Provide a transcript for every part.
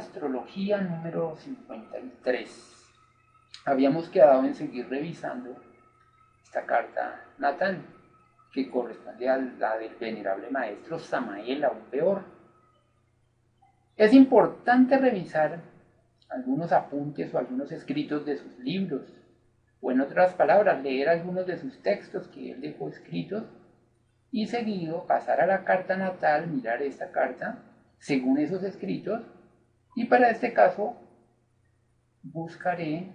Astrología número 53. Habíamos quedado en seguir revisando esta carta natal que corresponde a la del venerable maestro Samael Aún Weor. Es importante revisar algunos apuntes o algunos escritos de sus libros, o en otras palabras, leer algunos de sus textos que él dejó escritos y seguido pasar a la carta natal, mirar esta carta según esos escritos, y para este caso buscaré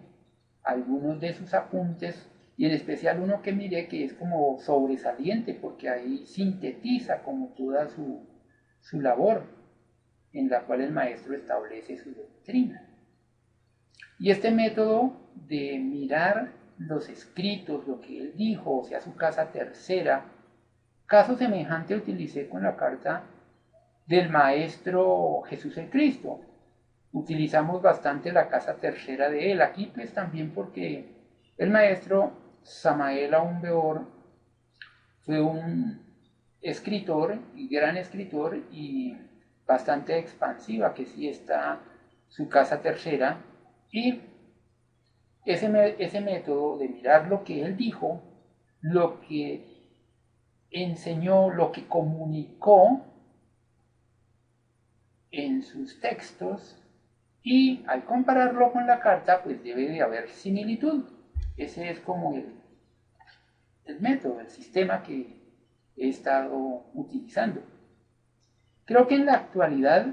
algunos de sus apuntes y en especial uno que miré que es como sobresaliente porque ahí sintetiza como toda su labor en la cual el maestro establece su doctrina. Y este método de mirar los escritos, lo que él dijo, o sea, su casa tercera, caso semejante utilicé con la carta del maestro Jesús el Cristo. Utilizamos bastante la casa tercera de él, aquí pues también porque el maestro Samael Aún Weor fue un escritor y gran escritor y bastante expansiva, que sí está su casa tercera, y ese método de mirar lo que él dijo, lo que enseñó, lo que comunicó en sus textos, y al compararlo con la carta, pues debe de haber similitud. Ese es como el método, el sistema que he estado utilizando. Creo que en la actualidad,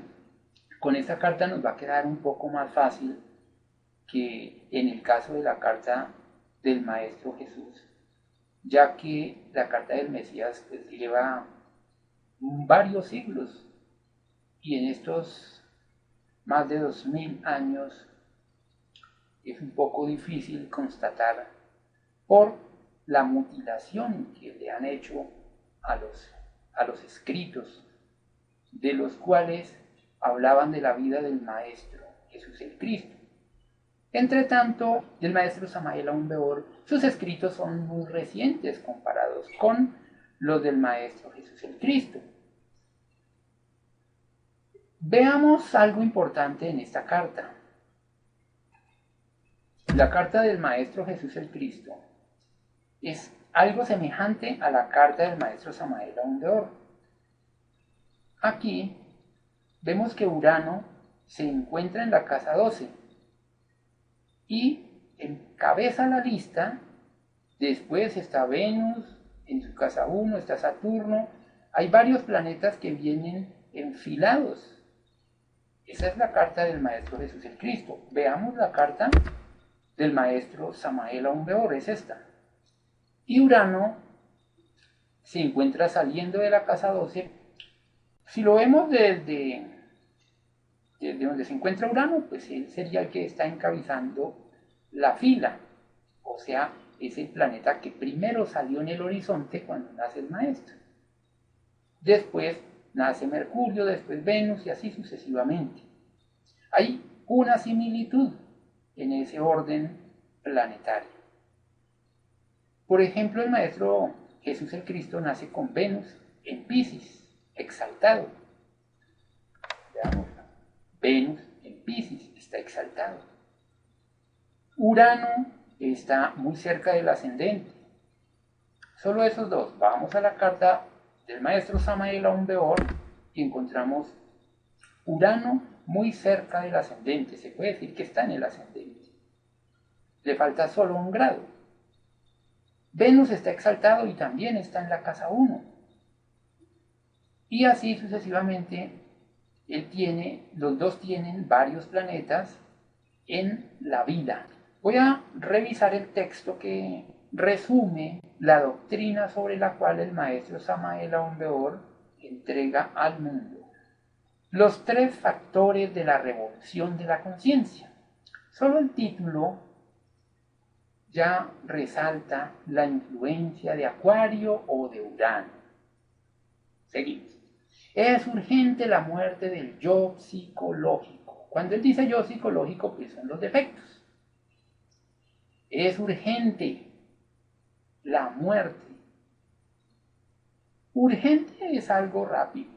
con esta carta nos va a quedar un poco más fácil que en el caso de la carta del Maestro Jesús, ya que la carta del Mesías pues, lleva varios siglos y en estos más de 2000 años es un poco difícil constatar por la mutilación que le han hecho a los escritos, de los cuales hablaban de la vida del Maestro Jesús el Cristo. Entre tanto, del maestro Samael Aún Weor, sus escritos son muy recientes comparados con los del maestro Jesús el Cristo. Veamos algo importante en esta carta. La carta del maestro Jesús el Cristo es algo semejante a la carta del maestro Samael Aún Weor. Aquí vemos que Urano se encuentra en la casa 12 y encabeza la lista. Después está Venus, en su casa 1 está Saturno. Hay varios planetas que vienen enfilados. Esa es la carta del Maestro Jesús el Cristo. Veamos la carta del Maestro Samael Aún Weor, es esta. Y Urano se encuentra saliendo de la casa 12. Si lo vemos desde donde se encuentra Urano, pues él sería el que está encabezando la fila. O sea, es el planeta que primero salió en el horizonte cuando nace el maestro. Después nace Mercurio, después Venus y así sucesivamente. Hay una similitud en ese orden planetario. Por ejemplo, el maestro Jesús el Cristo nace con Venus en Piscis, exaltado. Veamos, Venus en Piscis está exaltado. Urano está muy cerca del ascendente. Solo esos dos. Vamos a la carta del maestro Samael Aún Weor y encontramos Urano muy cerca del ascendente. Se puede decir que está en el ascendente. Le falta solo un grado. Venus está exaltado y también está en la casa 1. Y así sucesivamente, los dos tienen varios planetas en la vida. Voy a revisar el texto que resume la doctrina sobre la cual el maestro Samael Aún Weor entrega al mundo. Los 3 factores de la revolución de la conciencia. Solo el título ya resalta la influencia de Acuario o de Urano. Seguimos. Es urgente la muerte del yo psicológico. Cuando él dice yo psicológico, pues son los defectos. Es urgente la muerte. Urgente es algo rápido.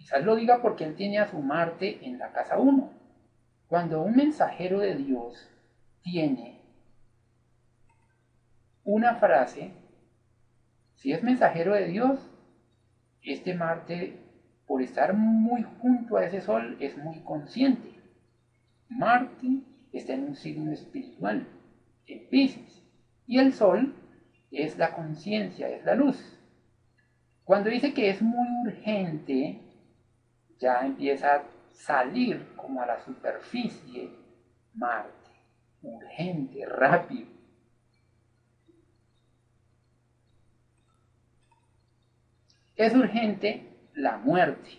Quizás lo diga porque él tiene a su Marte en la casa 1. Cuando un mensajero de Dios tiene una frase, si es mensajero de Dios, este Marte, por estar muy junto a ese Sol, es muy consciente. Marte está en un signo espiritual, en Piscis, y el Sol es la conciencia, es la luz. Cuando dice que es muy urgente, ya empieza a salir como a la superficie Marte, urgente, rápido. Es urgente la muerte.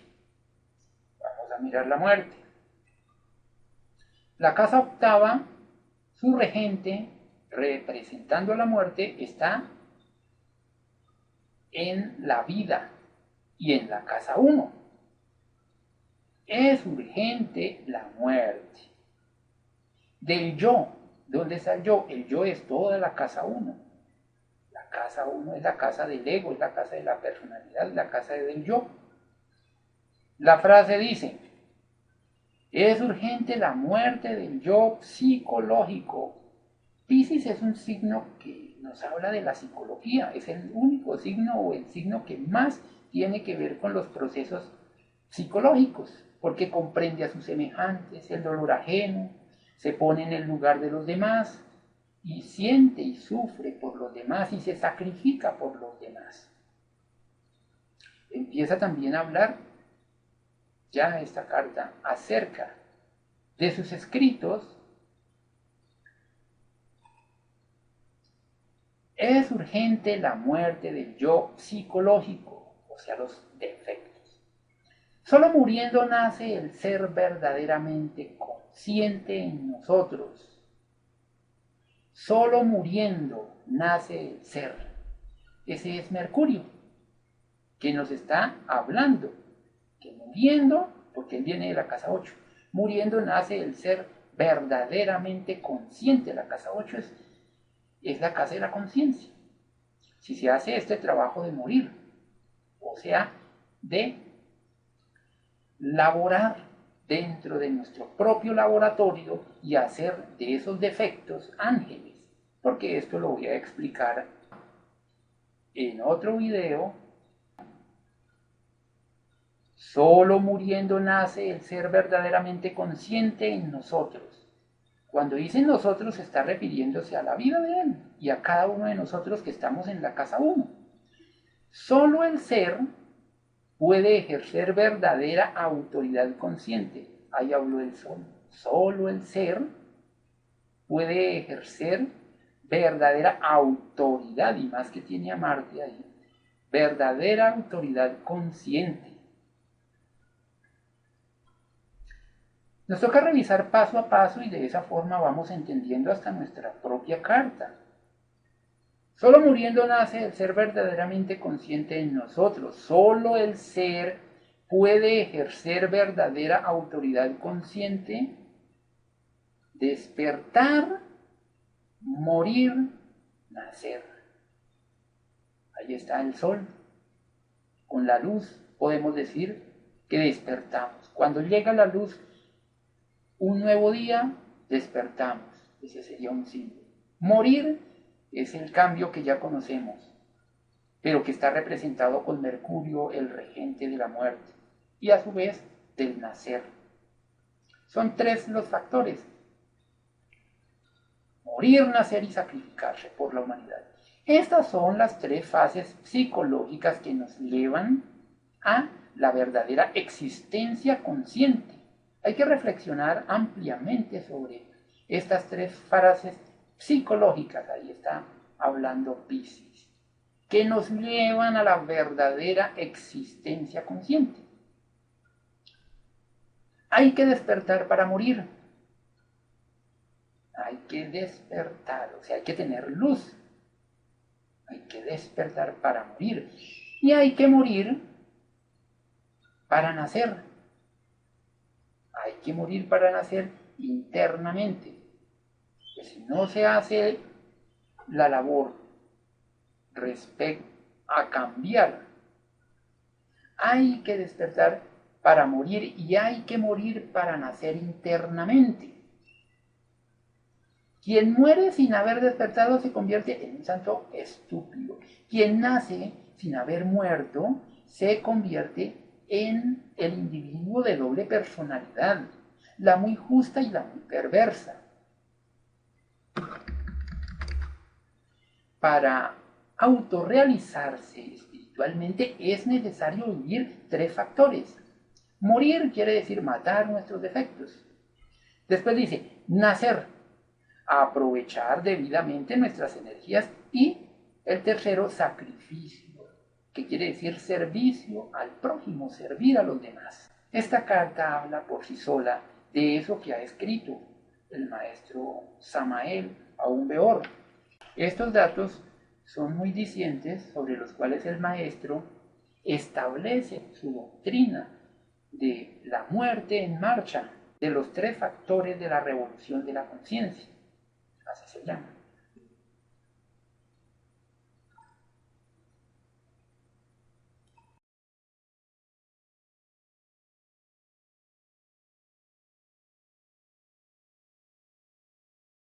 Vamos a mirar la muerte. La casa octava, su regente, representando la muerte, está en la vida y en la casa 1. Es urgente la muerte. Del yo, ¿dónde está el yo? El yo es toda la casa 1. La casa 1 es la casa del ego, es la casa de la personalidad, es la casa del yo. La frase dice, es urgente la muerte del yo psicológico. Piscis es un signo que nos habla de la psicología, es el único signo o el signo que más tiene que ver con los procesos psicológicos, porque comprende a sus semejantes, el dolor ajeno, se pone en el lugar de los demás y siente y sufre por los demás y se sacrifica por los demás. Empieza también a hablar ya esta carta acerca de sus escritos. Es urgente la muerte del yo psicológico, o sea, los defectos. Solo muriendo nace el ser verdaderamente consciente en nosotros. Solo muriendo nace el ser. Ese es Mercurio, que nos está hablando, que muriendo, porque él viene de la casa 8, muriendo nace el ser verdaderamente consciente. La casa 8 es la casa de la conciencia. Si se hace este trabajo de morir, o sea, de laborar dentro de nuestro propio laboratorio y hacer de esos defectos ángeles, porque esto lo voy a explicar en otro video. Solo muriendo nace el ser verdaderamente consciente en nosotros. Cuando dice nosotros está refiriéndose a la vida de él y a cada uno de nosotros que estamos en la casa 1. Solo el ser puede ejercer verdadera autoridad consciente. Ahí habló el sol. Solo el ser puede ejercer verdadera autoridad, y más que tiene a Marte ahí, verdadera autoridad consciente. Nos toca revisar paso a paso y de esa forma vamos entendiendo hasta nuestra propia carta. Solo muriendo nace el ser verdaderamente consciente en nosotros. Solo el ser puede ejercer verdadera autoridad consciente, despertar, morir, nacer. Ahí está el sol. Con la luz podemos decir que despertamos. Cuando llega la luz, un nuevo día, despertamos. Ese sería un símbolo. Morir es el cambio que ya conocemos, pero que está representado con Mercurio, el regente de la muerte, y a su vez del nacer. Son 3 los factores: morir, nacer y sacrificarse por la humanidad. Estas son las 3 fases psicológicas que nos llevan a la verdadera existencia consciente. Hay que reflexionar ampliamente sobre estas 3 fases psicológicas. Ahí está hablando Piscis, que nos llevan a la verdadera existencia consciente. Hay que despertar para morir. Hay que despertar, o sea, hay que tener luz. Hay que despertar para morir. Y hay que morir para nacer. Hay que morir para nacer internamente. Pues si no se hace la labor respecto a cambiar, hay que despertar para morir y hay que morir para nacer internamente. Quien muere sin haber despertado se convierte en un santo estúpido. Quien nace sin haber muerto se convierte en el individuo de doble personalidad, la muy justa y la muy perversa. Para autorrealizarse espiritualmente es necesario vivir 3 factores. Morir quiere decir matar nuestros defectos. Después dice, nacer, aprovechar debidamente nuestras energías. Y el tercero, sacrificio, que quiere decir servicio al prójimo, servir a los demás. Esta carta habla por sí sola de eso que ha escrito el maestro Samael Aún Weor. Estos datos son muy dicientes sobre los cuales el maestro establece su doctrina de la muerte en marcha, de los 3 factores de la revolución de la conciencia. Así se llama.